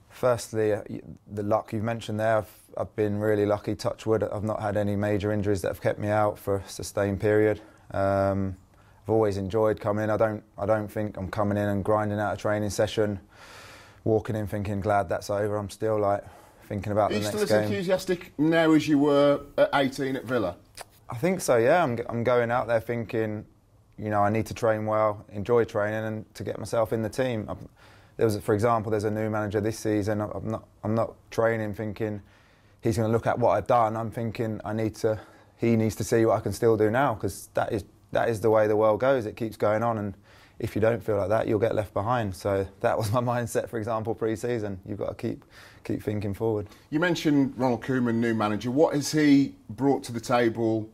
Firstly, the luck you've mentioned there, I've been really lucky, touch wood. I've not had any major injuries that have kept me out for a sustained period. I've always enjoyed coming in. I don't think I'm coming in and grinding out a training session, walking in thinking glad that's over. I'm still like thinking about the next game. Are you still as enthusiastic now as you were at 18 at Villa? I think so, yeah. I'm going out there thinking, you know, I need to train well, enjoy training, and to get myself in the team. For example, there's a new manager this season. I'm not training thinking he's going to look at what I've done. I'm thinking he needs to see what I can still do now, because that is the way the world goes. It keeps going on, and if you don't feel like that, you'll get left behind. So that was my mindset, for example, pre-season. You've got to keep thinking forward. You mentioned Ronald Koeman, new manager. What has he brought to the table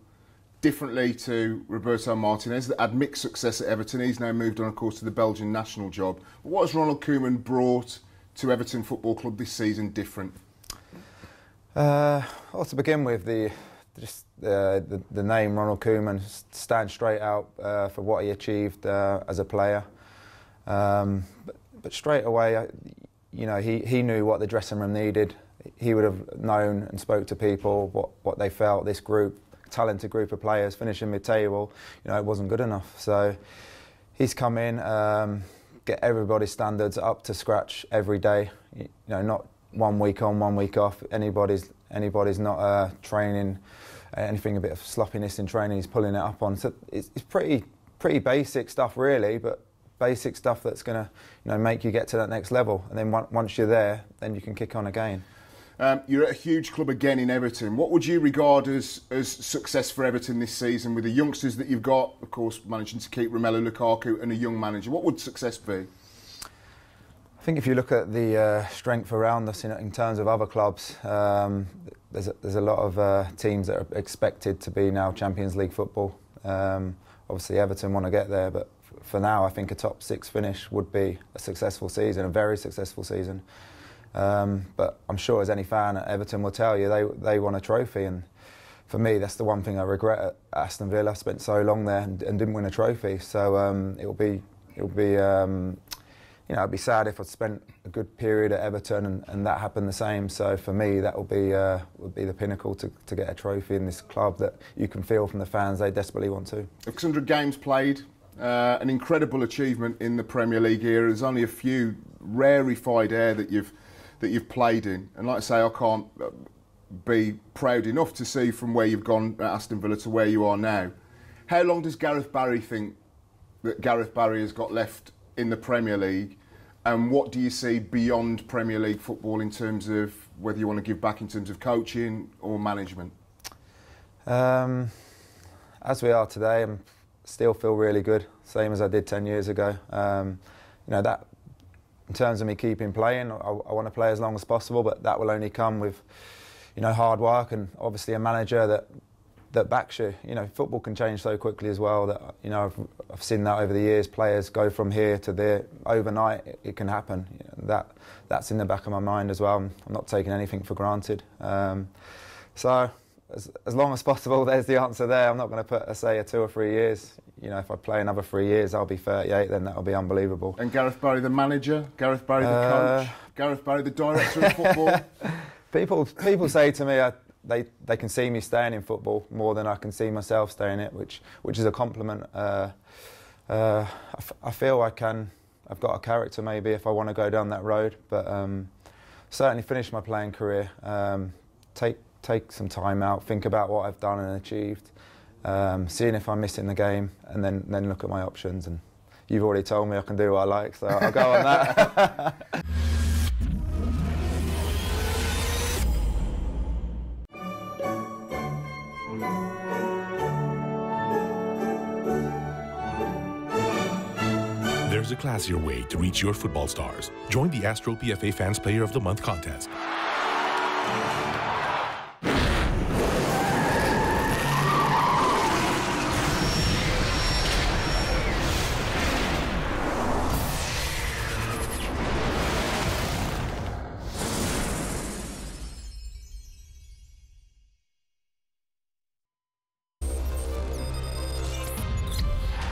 differently to Roberto Martinez, that had mixed success at Everton? He's now moved on, of course, to the Belgian national job. What has Ronald Koeman brought to Everton Football Club this season different? Well, to begin with, the name Ronald Koeman stands straight out for what he achieved as a player. But straight away, you know, he knew what the dressing room needed. He would have known and spoke to people what they felt. This group, talented group of players, finishing mid-table, you know, it wasn't good enough. So he's come in, get everybody's standards up to scratch every day. You know, not 1 week on, 1 week off. Anybody's not training anything a bit of sloppiness in training. He's pulling it up on. So it's pretty basic stuff, really, but basic stuff that's going to, you know, make you get to that next level. And then once you're there, then you can kick on again. You're at a huge club again in Everton. What would you regard as success for Everton this season, with the youngsters that you've got, of course, managing to keep Romelu Lukaku and a young manager? What would success be? I think if you look at the strength around us in terms of other clubs, there's a lot of teams that are expected to be now Champions League football. Obviously, Everton want to get there, but for now, I think a top 6 finish would be a successful season, a very successful season. But I'm sure, as any fan at Everton will tell you, they want a trophy, and for me, that's the one thing I regret at Aston Villa. I spent so long there and didn't win a trophy, so it'll be you know, it'd be sad if I'd spent a good period at Everton and that happened the same. So for me, that would be the pinnacle to get a trophy in this club that you can feel from the fans they desperately want to. 600 games played, an incredible achievement in the Premier League era. There's only a few rarefied air that you've played in, and like I say, I can't be proud enough to see from where you've gone at Aston Villa to where you are now. How long does Gareth Barry think that Gareth Barry has got left in the Premier League, and what do you see beyond Premier League football in terms of whether you want to give back in terms of coaching or management? As we are today, I still feel really good, same as I did 10 years ago. You know, that in terms of me keeping playing, I want to play as long as possible, but that will only come with, you know, hard work and obviously a manager that backs you. You know, football can change so quickly as well that, you know, I've seen that over the years. Players go from here to there overnight. It can happen. You know, that's in the back of my mind as well. I'm not taking anything for granted. So as long as possible, there's the answer there. I'm not going to put, say, 2 or 3 years. You know, if I play another 3 years, I'll be 38. Then that'll be unbelievable. And Gareth Barry, the manager. Gareth Barry, the coach. Gareth Barry, the director of football. People say to me, they can see me staying in football more than I can see myself staying in it, which is a compliment. I feel I've got a character maybe if I want to go down that road, but certainly finish my playing career, take some time out, think about what I've done and achieved, seeing if I'm missing the game, and then look at my options. And you've already told me I can do what I like, so I'll go on that. There's a classier way to reach your football stars. Join the Astro PFA Fans Player of the Month contest.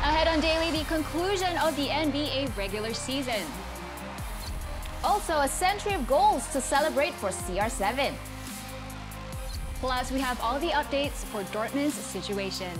Ahead on Daily, the conclusion of the NBA regular season. Also, a century of goals to celebrate for CR7. Plus, we have all the updates for Dortmund's situation.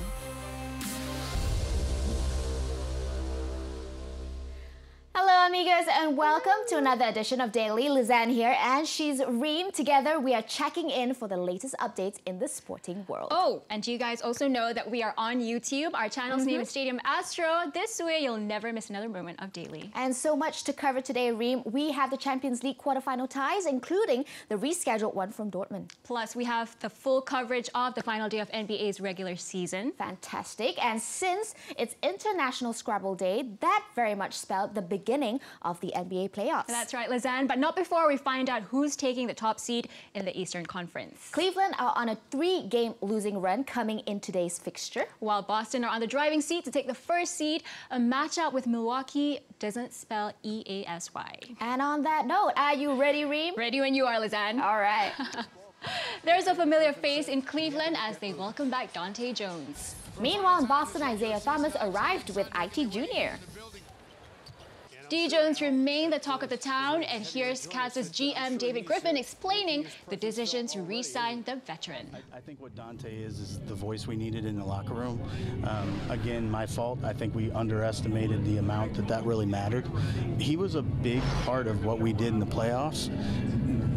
Hello, amigos, and welcome to another edition of Daily. Lez Ann here, and she's Reem. Together, we are checking in for the latest updates in the sporting world. Oh, and you guys also know that we are on YouTube. Our channel's name is Stadium Astro. This way, you'll never miss another moment of Daily. And so much to cover today, Reem. We have the Champions League quarterfinal ties, including the rescheduled one from Dortmund. Plus, we have the full coverage of the final day of NBA's regular season. Fantastic. And since it's International Scrabble Day, that very much spelled the beginning of the NBA playoffs. That's right, Lez Ann, but not before we find out who's taking the top seed in the Eastern Conference. Cleveland are on a 3-game losing run coming in today's fixture, while Boston are on the driving seat to take the first seed. A matchup with Milwaukee doesn't spell E-A-S-Y. And on that note, are you ready, Reem? Ready when you are, Lez Ann. All right. There's a familiar face in Cleveland as they welcome back Dante Jones. Meanwhile, in Boston, Isaiah Thomas arrived with IT Jr. D. Jones remained the talk of the town, and here's Cavs' GM David Griffin explaining the decision to re-sign the veteran. I think what Dante is the voice we needed in the locker room. Again, my fault. I think we underestimated the amount that really mattered. He was a big part of what we did in the playoffs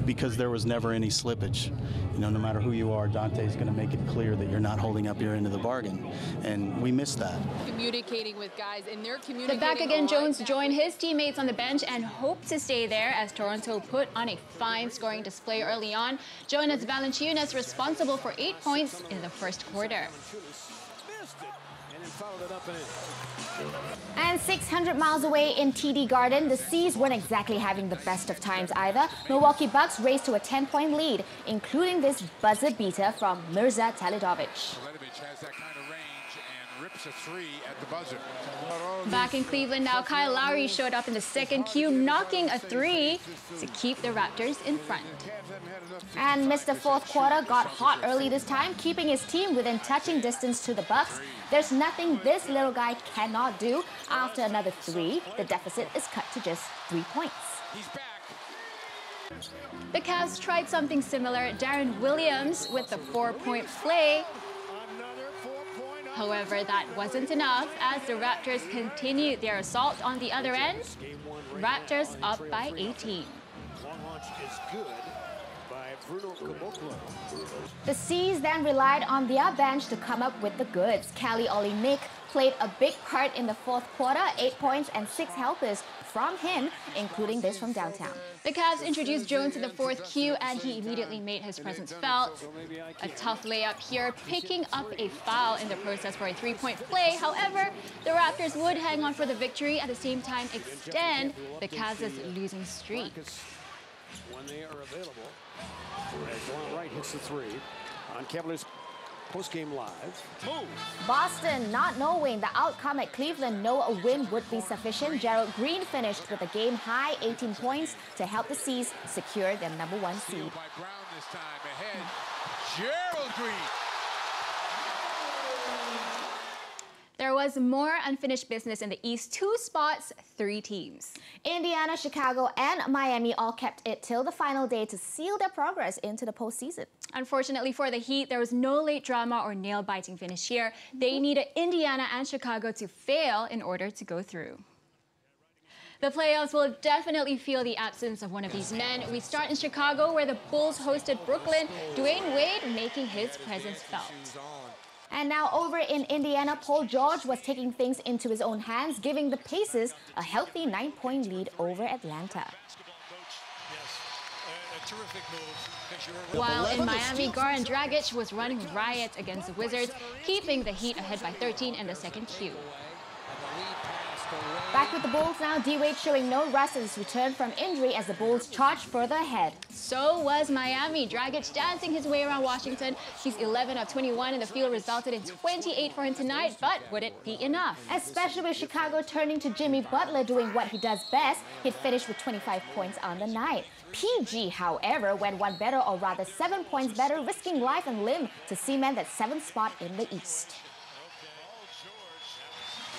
because there was never any slippage. You know, no matter who you are, Dante's going to make it clear that you're not holding up your end of the bargain, and we missed that. Communicating with guys, and they're communicating. The back-again Jones joined his teammates on the bench and hoped to stay there as Toronto put on a fine scoring display early on. Jonas Valanciunas responsible for 8 points in the first quarter. And 600 miles away in TD Garden, the C's weren't exactly having the best of times either. Milwaukee Bucks raced to a 10-point lead, including this buzzer beater from Mirza Teledovic. Has that kind of range and rips a three at the buzzer. Back in Cleveland now, Kyle Lowry showed up in the second Q, knocking a three to keep the Raptors in front. And Mr. Fourth Quarter got hot early this time, keeping his team within touching distance to the Bucks. There's nothing this little guy cannot do. After another three, the deficit is cut to just 3 points. He's back. The Cavs tried something similar. Darren Williams with the 4-point play. However, that wasn't enough as the Raptors continued their assault on the other end. Raptors up by 18. The C's then relied on their bench to come up with the goods. Kelly Olynyk played a big part in the fourth quarter, 8 points and 6 helpers from him, including this from downtown. The Cavs introduced Jones to the fourth Q, and he immediately made his presence felt. A tough layup here, picking up a foul in the process for a 3-point play. However, the Raptors would hang on for the victory, at the same time extend the Cavs' losing streak. When they are available, as Wright hits the three on Cavaliers post-game live. Move. Boston, not knowing the outcome at Cleveland, know a win would be sufficient. Gerald Green finished with a game-high 18 points to help the C's secure their #1 seed. By Brown this time ahead. Gerald Green. There was more unfinished business in the East. 2 spots, 3 teams. Indiana, Chicago, and Miami all kept it till the final day to seal their progress into the postseason. Unfortunately for the Heat, there was no late drama or nail-biting finish here. They needed Indiana and Chicago to fail in order to go through. The playoffs will definitely feel the absence of one of these men. We start in Chicago, where the Bulls hosted Brooklyn. Dwayne Wade making his presence felt. And now over in Indiana, Paul George was taking things into his own hands, giving the Pacers a healthy 9-point lead over Atlanta. While in Miami, Goran Dragic was running riot against the Wizards, keeping the Heat ahead by 13 in the second Q. Back with the Bulls now, D-Wade showing no rust at his return from injury as the Bulls charged further ahead. So was Miami. Dragic dancing his way around Washington. He's 11 of 21 in the field, resulted in 28 for him tonight, but would it be enough? Especially with Chicago turning to Jimmy Butler doing what he does best. He'd finished with 25 points on the night. PG, however, went one better, or rather 7 points better, risking life and limb to cement that 7th spot in the East.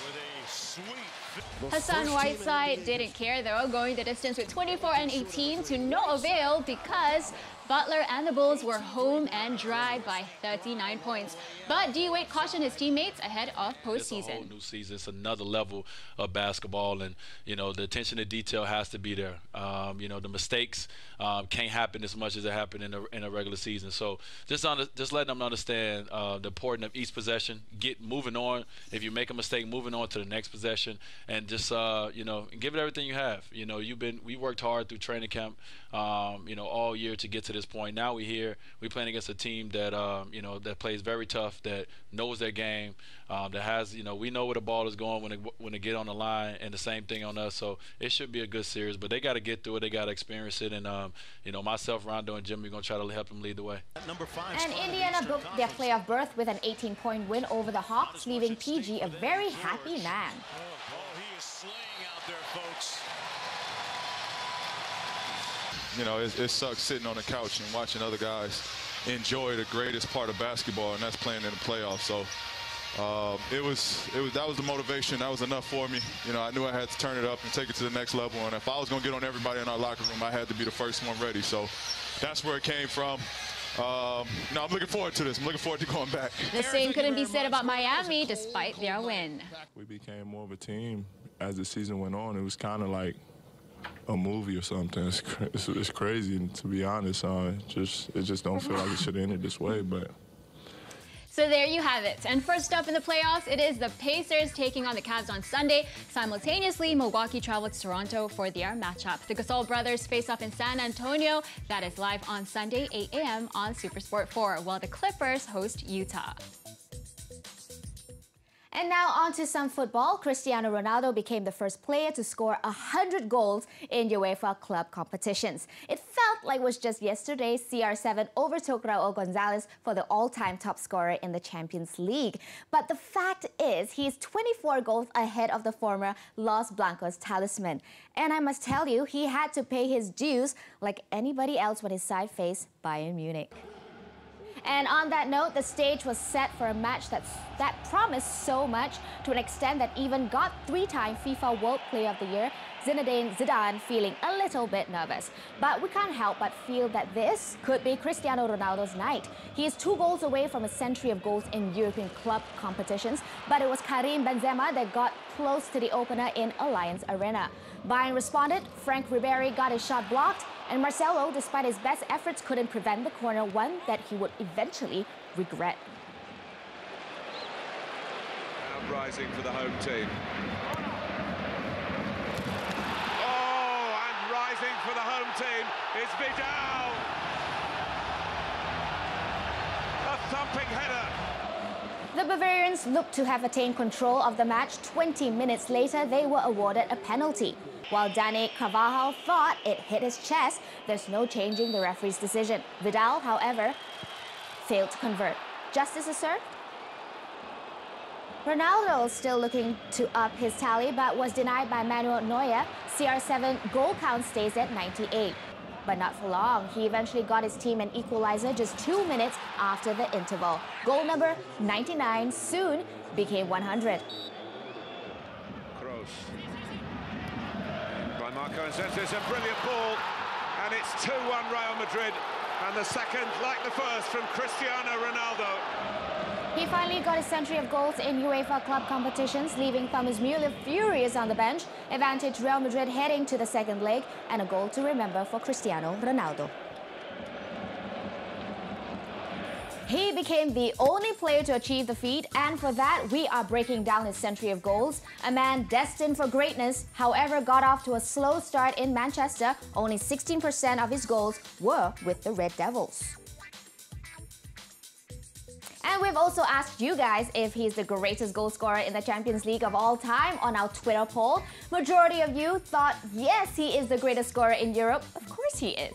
With a sweet Hassan Whiteside didn't care though, going the distance with 24 and 18 to no avail because Butler and the Bulls were home and dry by 39 points. But D. Wade cautioned his teammates ahead of postseason. It's a whole new season. It's another level of basketball, and you know the attention to detail has to be there. You know the mistakes can't happen as much as it happened in a regular season. So just letting them understand the importance of each possession. Get moving on. If you make a mistake, moving on to the next possession, and just you know give it everything you have. You know we worked hard through training camp. You know all year to get to this point. Now we're here. We're playing against a team that you know that plays very tough, that knows their game, that has we know where the ball is going when they get on the line, and the same thing on us. So it should be a good series, but they got to get through it. They got to experience it, and you know myself, Rondo, and Jimmy are gonna try to help them lead the way. And Indiana booked their playoff berth with an 18-point win over the Hawks, leaving PG a very happy man. He is slaying out there, folks. You know, it sucks sitting on the couch and watching other guys enjoy the greatest part of basketball, and that's playing in the playoffs. So that was the motivation. That was enough for me. You know, I knew I had to turn it up and take it to the next level. And if I was going to get on everybody in our locker room, I had to be the first one ready. So that's where it came from. You know, I'm looking forward to this. I'm looking forward to going back. The same couldn't be said about Miami, despite their win. We became more of a team as the season went on. It was kind of like a movie or something. It's crazy, and to be honest. It just don't feel like it should have ended this way, but. So there you have it. And first up in the playoffs, it is the Pacers taking on the Cavs on Sunday. Simultaneously, Milwaukee traveled to Toronto for their matchup. The Gasol brothers face off in San Antonio. That is live on Sunday, 8 a.m. on SuperSport 4, while the Clippers host Utah. And now on to some football. Cristiano Ronaldo became the first player to score 100 goals in UEFA club competitions. It felt like it was just yesterday CR7 overtook Raul Gonzalez for the all-time top scorer in the Champions League. But the fact is, he's 24 goals ahead of the former Los Blancos talisman. And I must tell you, he had to pay his dues like anybody else when his side faced Bayern Munich. And on that note, the stage was set for a match that promised so much, to an extent that even got three-time FIFA World Player of the Year, Zinedine Zidane, feeling a little bit nervous. But we can't help but feel that this could be Cristiano Ronaldo's night. He is 2 goals away from a century of goals in European club competitions, but it was Karim Benzema that got close to the opener in Allianz Arena. Bayern responded, Frank Ribéry got his shot blocked, and Marcelo, despite his best efforts, couldn't prevent the corner, one that he would eventually regret. Rising for the home team. Oh, and rising for the home team is Vidal. A thumping header. The Bavarians looked to have attained control of the match. 20 minutes later, they were awarded a penalty. While Dani Carvajal thought it hit his chest, there's no changing the referee's decision. Vidal, however, failed to convert. Justice is served. Ronaldo still looking to up his tally, but was denied by Manuel Neuer. CR7 goal count stays at 98. But not for long. He eventually got his team an equalizer just 2 minutes after the interval. Goal number 99 soon became 100. Kroos. By Marco and says it's a brilliant ball, and it's 2-1 Real Madrid, and the second, like the first, from Cristiano Ronaldo. He finally got his century of goals in UEFA club competitions, leaving Thomas Müller furious on the bench. Advantage Real Madrid heading to the second leg, and a goal to remember for Cristiano Ronaldo. He became the only player to achieve the feat, and for that, we are breaking down his century of goals. A man destined for greatness, however, got off to a slow start in Manchester. Only 16% of his goals were with the Red Devils. And we've also asked you guys if he's the greatest goal scorer in the Champions League of all time on our Twitter poll. Majority of you thought, yes, he is the greatest scorer in Europe. Of course he is.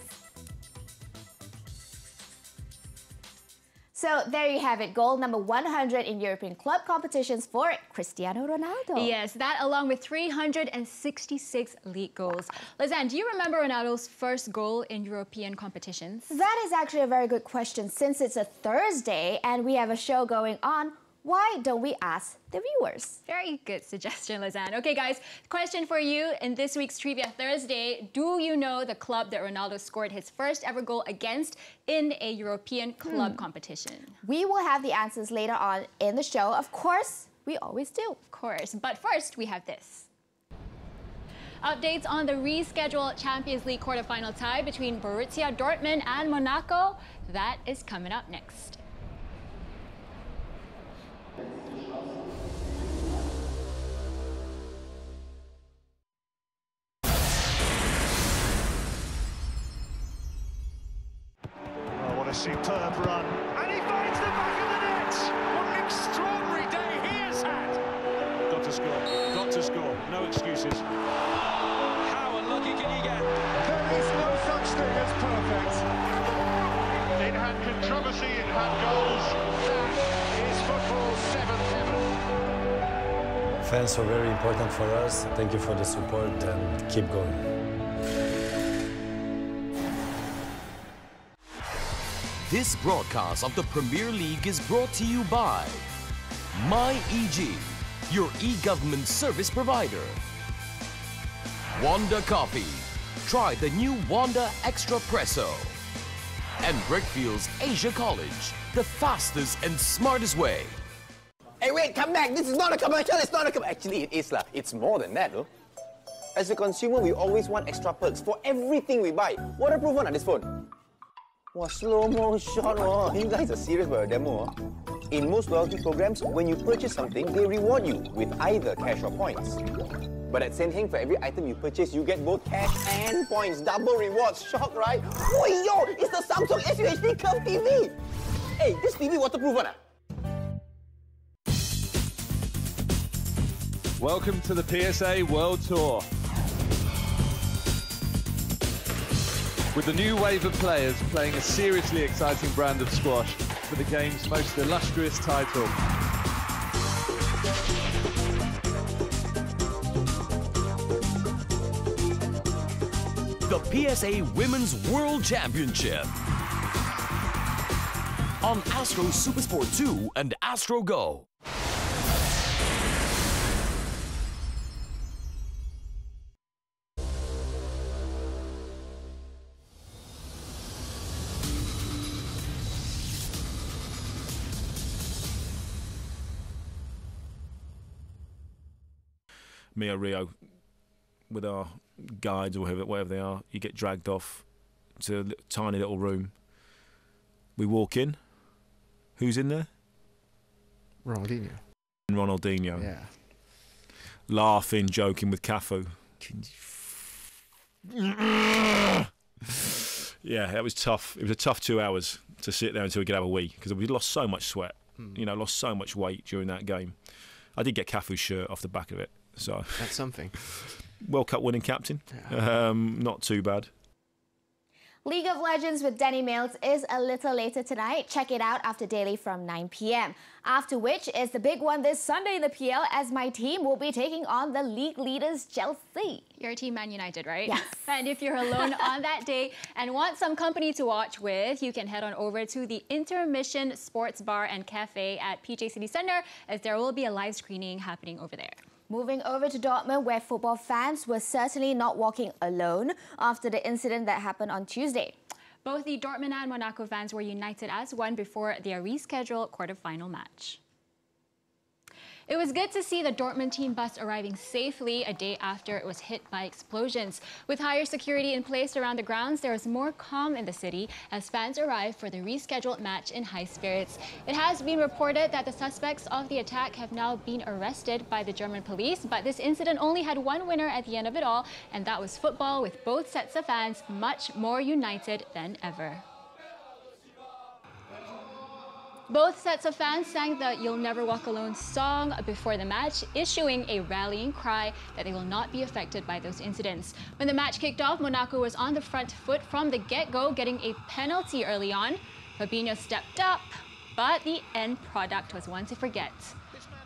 So there you have it, goal number 100 in European club competitions for Cristiano Ronaldo. Yes, that along with 366 league goals. Lez Ann, do you remember Ronaldo's first goal in European competitions? That is actually a very good question. Since it's a Thursday and we have a show going on, Why don't we ask the viewers? Very good suggestion, Lez Ann. Okay, guys, question for you in this week's Trivia Thursday. Do you know the club that Ronaldo scored his first ever goal against in a European club competition? We will have the answers later on in the show. Of course, we always do. Of course. But first, we have this. Updates on the rescheduled Champions League quarterfinal tie between Borussia Dortmund and Monaco. That is coming up next. What a superb run. And he finds the back of the net. What an extraordinary day he has had. Got to score. Got to score. No excuses. How unlucky can you get? There is no such thing as perfect. It had controversy, it had goals. That is football's seventh heaven. Fans are very important for us. Thank you for the support and keep going. This broadcast of the Premier League is brought to you by MyEG, your e-government service provider. Wanda Coffee. Try the new Wanda Extra Presso. And Brickfield's Asia College, the fastest and smartest way. Hey, wait, come back. This is not a commercial. It's not a commercial. Actually, it is, lah. It's more than that, though. As a consumer, we always want extra perks for everything we buy. Waterproof one on this phone. Wow, slow motion. Oh. You guys are serious about a demo. Oh. In most loyalty programs, when you purchase something, they reward you with either cash or points. But at Senheng, for every item you purchase, you get both cash and points. Double rewards. Shock, right? Oh, yo! It's the Samsung SUHD Curve TV! Hey, this TV waterproof one, ah? Welcome to the PSA World Tour. With the new wave of players playing a seriously exciting brand of squash for the game's most illustrious title. The PSA Women's World Championship. On Astro Supersport 2 and Astro Go. Me or Rio, with our guides or whatever they are, you get dragged off to a tiny little room. We walk in. Who's in there? Ronaldinho. Ronaldinho. Yeah. Laughing, joking with Cafu. Yeah, that was tough. It was a tough 2 hours to sit there until we could have a wee, because we lost so much sweat. You know, lost so much weight during that game. I did get Cafu's shirt off the back of it. So that's something. World Cup winning captain. Not too bad. League of Legends with Danny Mills is a little later tonight. Check it out after daily from 9 p.m. After which is the big one this Sunday in the PL, as my team will be taking on the league leaders Chelsea. Your team Man United, right? Yes. And if you're alone on that day and want some company to watch with, you can head on over to the Intermission Sports Bar and Cafe at PJ City Centre, as there will be a live screening happening over there. Moving over to Dortmund, where football fans were certainly not walking alone after the incident that happened on Tuesday. Both the Dortmund and Monaco fans were united as one before their rescheduled quarter-final match. It was good to see the Dortmund team bus arriving safely a day after it was hit by explosions. With higher security in place around the grounds, there was more calm in the city as fans arrived for the rescheduled match in high spirits. It has been reported that the suspects of the attack have now been arrested by the German police, but this incident only had one winner at the end of it all, and that was football, with both sets of fans much more united than ever. Both sets of fans sang the You'll Never Walk Alone song before the match, issuing a rallying cry that they will not be affected by those incidents. When the match kicked off, Monaco was on the front foot from the get-go, getting a penalty early on. Fabinho stepped up, but the end product was one to forget.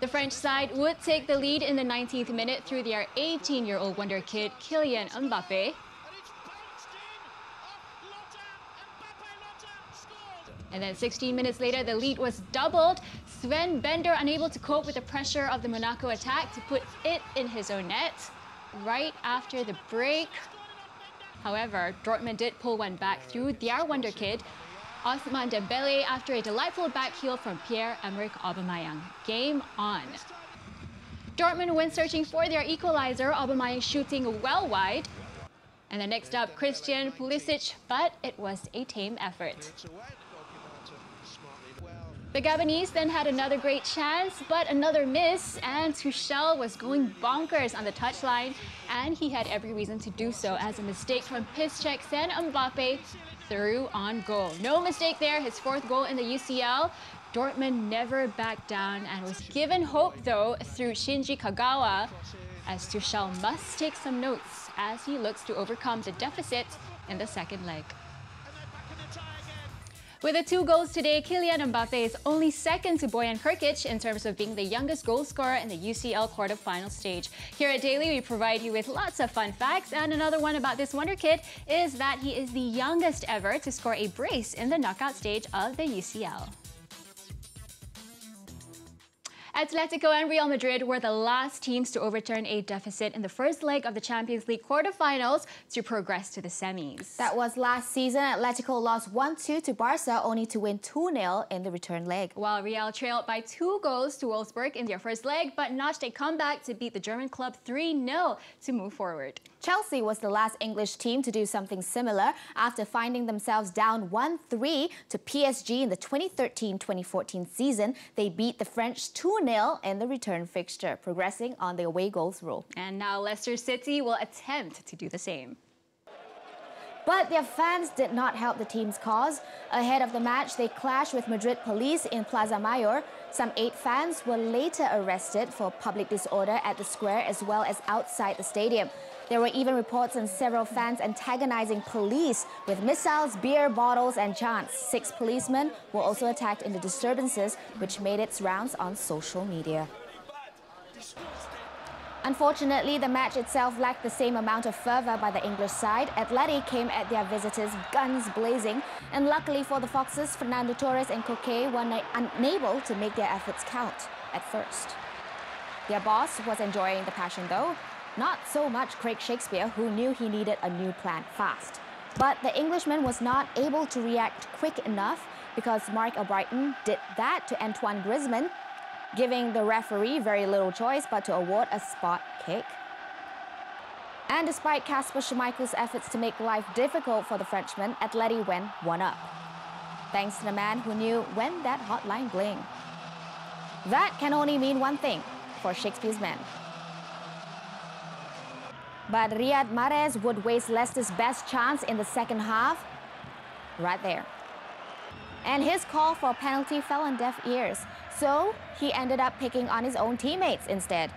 The French side would take the lead in the 19th minute through their 18-year-old wonder kid, Kylian Mbappe. And then 16 minutes later, the lead was doubled. Sven Bender unable to cope with the pressure of the Monaco attack to put it in his own net right after the break. However, Dortmund did pull one back through their wonder kid, Ousmane Dembele, after a delightful back heel from Pierre-Emerick Aubameyang. Game on. Dortmund went searching for their equalizer, Aubameyang shooting well wide. And then next up, Christian Pulisic, but it was a tame effort. The Gabonese then had another great chance, but another miss, and Tuchel was going bonkers on the touchline, and he had every reason to do so as a mistake from Piszczek sent Mbappe through on goal. No mistake there, his 4th goal in the UCL. Dortmund never backed down and was given hope, though, through Shinji Kagawa, as Tuchel must take some notes as he looks to overcome the deficit in the second leg. With the 2 goals today, Kylian Mbappe is only second to Bojan Krkic in terms of being the youngest goal scorer in the UCL quarterfinal stage. Here at Daily, we provide you with lots of fun facts, and another one about this wonder kid is that he is the youngest ever to score a brace in the knockout stage of the UCL. Atletico and Real Madrid were the last teams to overturn a deficit in the first leg of the Champions League quarterfinals to progress to the semis. That was last season. Atletico lost 1-2 to Barca, only to win 2-0 in the return leg. While Real trailed by 2 goals to Wolfsburg in their first leg, but notched a comeback to beat the German club 3-0 to move forward. Chelsea was the last English team to do something similar after finding themselves down 1-3 to PSG in the 2013-2014 season. They beat the French 2-0 in the return fixture, progressing on the away goals rule. And now Leicester City will attempt to do the same. But their fans did not help the team's cause. Ahead of the match, they clashed with Madrid police in Plaza Mayor. Some 8 fans were later arrested for public disorder at the square as well as outside the stadium. There were even reports on several fans antagonizing police with missiles, beer bottles and chants. 6 policemen were also attacked in the disturbances, which made its rounds on social media. Unfortunately, the match itself lacked the same amount of fervour by the English side. Atleti came at their visitors guns blazing, and luckily for the Foxes, Fernando Torres and Koke were unable to make their efforts count at first. Their boss was enjoying the passion though. Not so much Craig Shakespeare, who knew he needed a new plan fast. But the Englishman was not able to react quick enough because Mark O'Brien did that to Antoine Griezmann, giving the referee very little choice but to award a spot kick. And despite Kasper Schmeichel's efforts to make life difficult for the Frenchman, Atleti went 1-up. Thanks to the man who knew when that hotline bling. That can only mean one thing for Shakespeare's men. But Riyad Mahrez would waste Leicester's best chance in the second half right there. And his call for a penalty fell on deaf ears, so he ended up picking on his own teammates instead.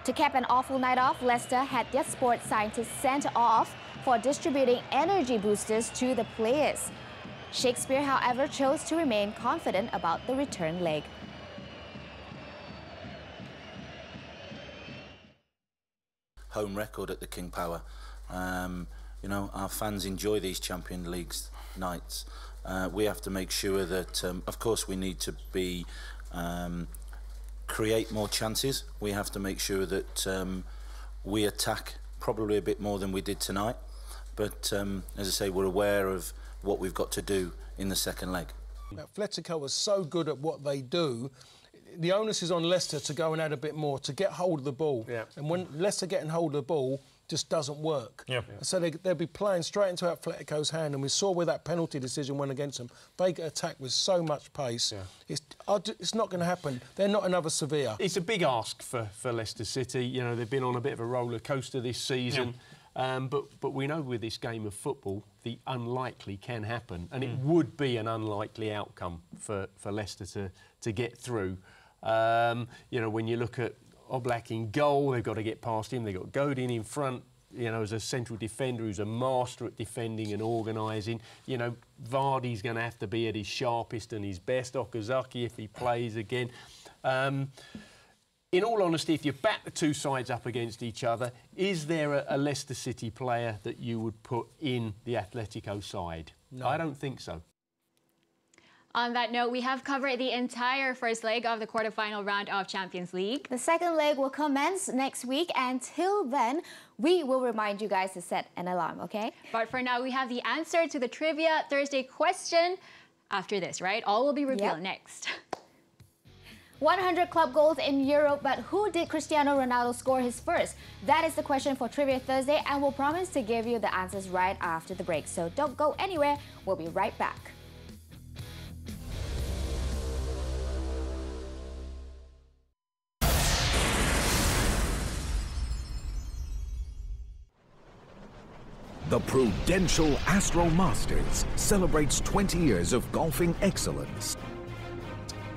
To cap an awful night off, Leicester had their sports scientists sent off for distributing energy boosters to the players. Shakespeare, however, chose to remain confident about the return leg. Home record at the King Power. You know, our fans enjoy these Champions League nights. We have to make sure that, of course, we need to be create more chances. We have to make sure that we attack probably a bit more than we did tonight. But as I say, we're aware of what we've got to do in the second leg. Atletico are so good at what they do. The onus is on Leicester to go and add a bit more, to get hold of the ball. Yeah. And when Leicester getting hold of the ball just doesn't work. Yeah. So they'll be playing straight into Atletico's hand, and we saw where that penalty decision went against them. They get attacked with so much pace. Yeah. It's not going to happen. They're not another Sevilla. It's a big ask for Leicester City. You know, they've been on a bit of a roller coaster this season. Yeah. But we know with this game of football, the unlikely can happen, and it would be an unlikely outcome for Leicester to get through. You know, when you look at Oblak in goal, they've got to get past him. They've got Godin in front, you know, as a central defender who's a master at defending and organising. You know, Vardy's going to have to be at his sharpest and his best. Okazaki, if he plays again. In all honesty, if you back the two sides up against each other, is there a Leicester City player that you would put in the Atletico side? No. I don't think so. On that note, we have covered the entire first leg of the quarterfinal round of Champions League. The second leg will commence next week. Until then, we will remind you guys to set an alarm, okay? But for now, we have the answer to the Trivia Thursday question after this, right? All will be revealed next. 100 club goals in Europe, but who did Cristiano Ronaldo score his first? That is the question for Trivia Thursday, and we'll promise to give you the answers right after the break. So don't go anywhere. We'll be right back. The Prudential Astro Masters celebrates 20 years of golfing excellence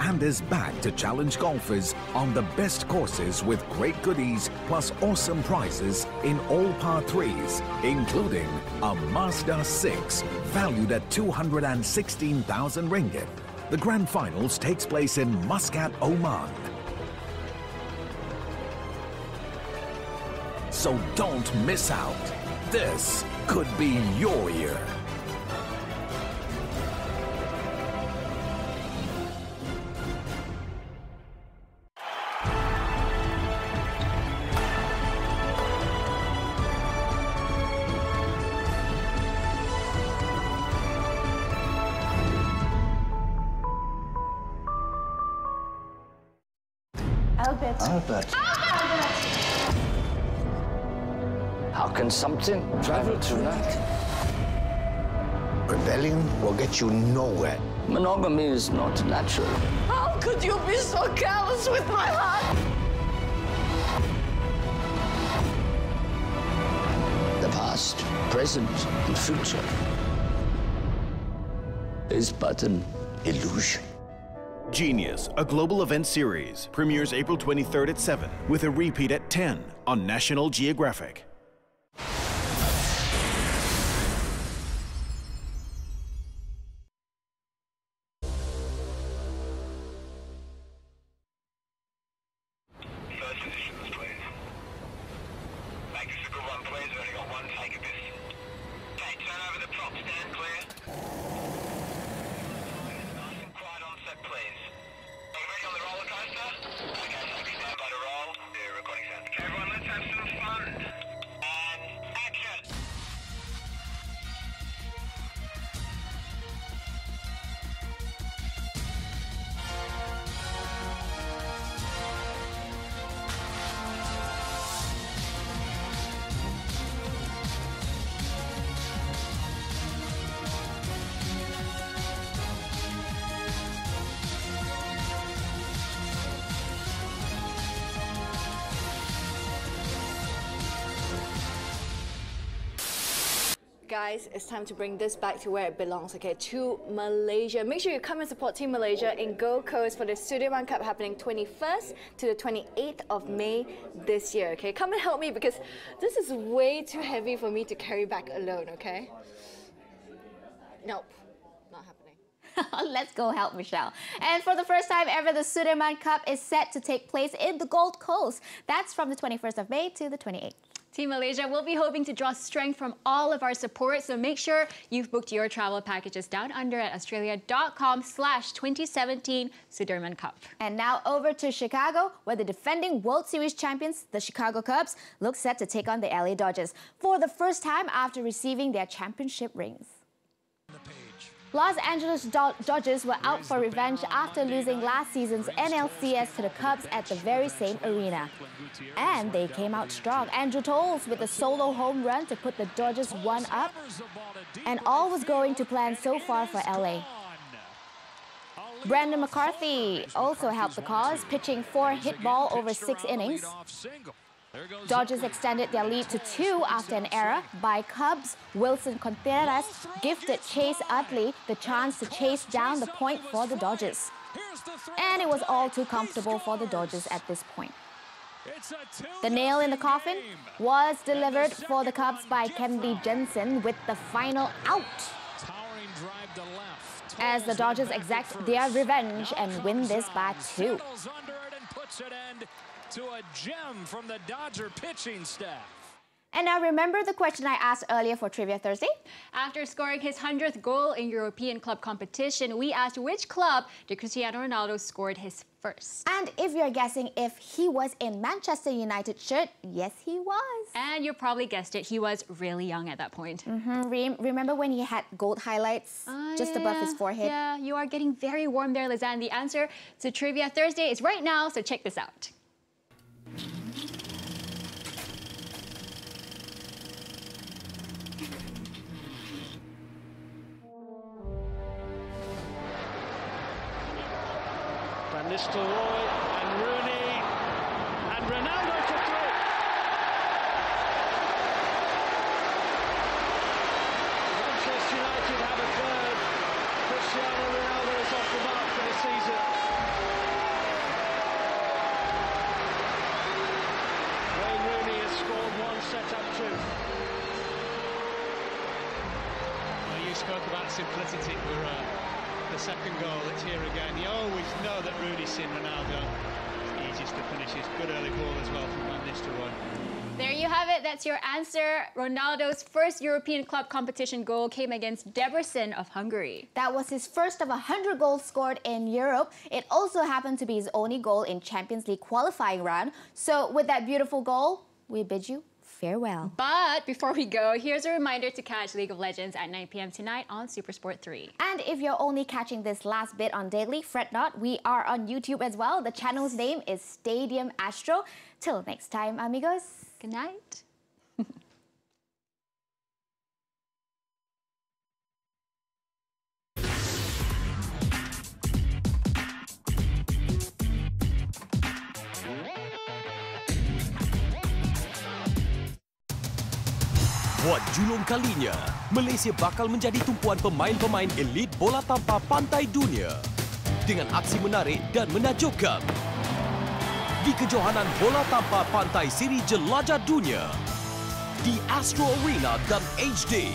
and is back to challenge golfers on the best courses with great goodies plus awesome prizes in all par 3s, including a Mazda 6 valued at 216,000 ringgit. The grand finals takes place in Muscat, Oman. So don't miss out. This could be your year. Albert. How can something travel tonight? Rebellion will get you nowhere. Monogamy is not natural. How could you be so callous with my heart? The past, present, and future is but an illusion. Genius, a global event series, premieres April 23rd at 7, with a repeat at 10 on National Geographic. Guys, it's time to bring this back to where it belongs, okay, to Malaysia. Make sure you come and support Team Malaysia in Gold Coast for the Sudirman Cup happening 21st to the 28th of May this year, okay? Come and help me because this is way too heavy for me to carry back alone, okay? Nope, not happening. Let's go help Michelle. And for the first time ever, the Sudirman Cup is set to take place in the Gold Coast. That's from the 21st of May to the 28th. Team Malaysia will be hoping to draw strength from all of our support, so make sure you've booked your travel packages down under at australia.com/2017 Sudirman Cup. And now over to Chicago, where the defending World Series champions, the Chicago Cubs, look set to take on the LA Dodgers for the first time after receiving their championship rings. Los Angeles Dodgers were out for revenge after losing last season's NLCS to the Cubs at the very same arena. And they came out strong. Andrew Toles with a solo home run to put the Dodgers 1-up. And all was going to plan so far for LA. Brandon McCarthy also helped the cause, pitching 4 hit ball over 6 innings. Dodgers extended their lead to 2 after an error by Cubs. Wilson Contreras gifted Chase Utley the chance to chase down the point for the Dodgers. And it was all too comfortable for the Dodgers at this point. The nail in the coffin was delivered for the Cubs by Kenley Jensen with the final out, as the Dodgers exact their revenge and win this by 2. To a gem from the Dodger pitching staff. And now remember the question I asked earlier for Trivia Thursday? After scoring his 100th goal in European club competition, we asked which club did Cristiano Ronaldo scored his first. And if you're guessing if he was in Manchester United shirt, yes he was. And you probably guessed it, he was really young at that point. Reem, remember when he had gold highlights just above his forehead? Yeah, you are getting very warm there, Lez Ann. The answer to Trivia Thursday is right now, so check this out. Van Nistelrooy and Rooney and Ronaldo for three. Manchester United have a third. Cristiano Ronaldo is off the mark for the season. Wayne Rooney has scored one, set up two. Well, you spoke about simplicity for the second goal. It's here again. You always know that Rooney's seen Ronaldo. It's easiest to finish. It's good early ball as well from Van Nistelrooy. There you have it. That's your answer. Ronaldo's first European club competition goal came against Debrecen of Hungary. That was his first of 100 goals scored in Europe. It also happened to be his only goal in Champions League qualifying round. So with that beautiful goal, we bid you farewell. But before we go, here's a reminder to catch League of Legends at 9 p.m. tonight on SuperSport 3. And if you're only catching this last bit on Daily, fret not, we are on YouTube as well. The channel's name is Stadium Astro. Till next time, amigos. Good night. Buat julung kalinya, Malaysia bakal menjadi tumpuan pemain-pemain elit bola tampar pantai dunia dengan aksi menarik dan menakjubkan di kejohanan bola tampar pantai siri jelajah dunia di Astro Arena dan HD.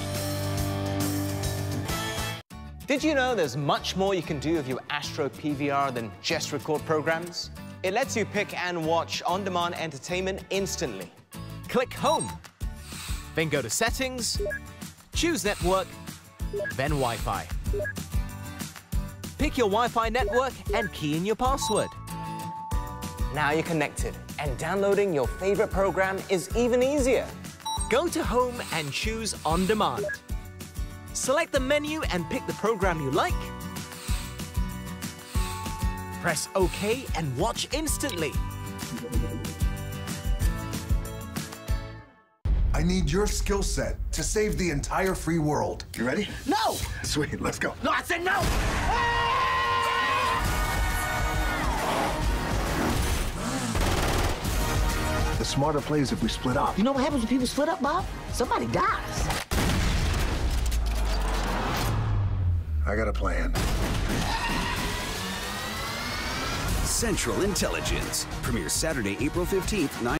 Did you know there's much more you can do with your Astro PVR than just record programs? It lets you pick and watch on-demand entertainment instantly. Click Home. Then go to Settings, choose Network, then Wi-Fi. Pick your Wi-Fi network and key in your password. Now you're connected, and downloading your favorite program is even easier. Go to Home and choose On Demand. Select the menu and pick the program you like. Press OK and watch instantly. I need your skill set to save the entire free world. You ready? No! Sweet, let's go. No, I said no! The smarter play is if we split up. You know what happens when people split up, Bob? Somebody dies. I got a plan. Central Intelligence premieres Saturday, April 15th, 9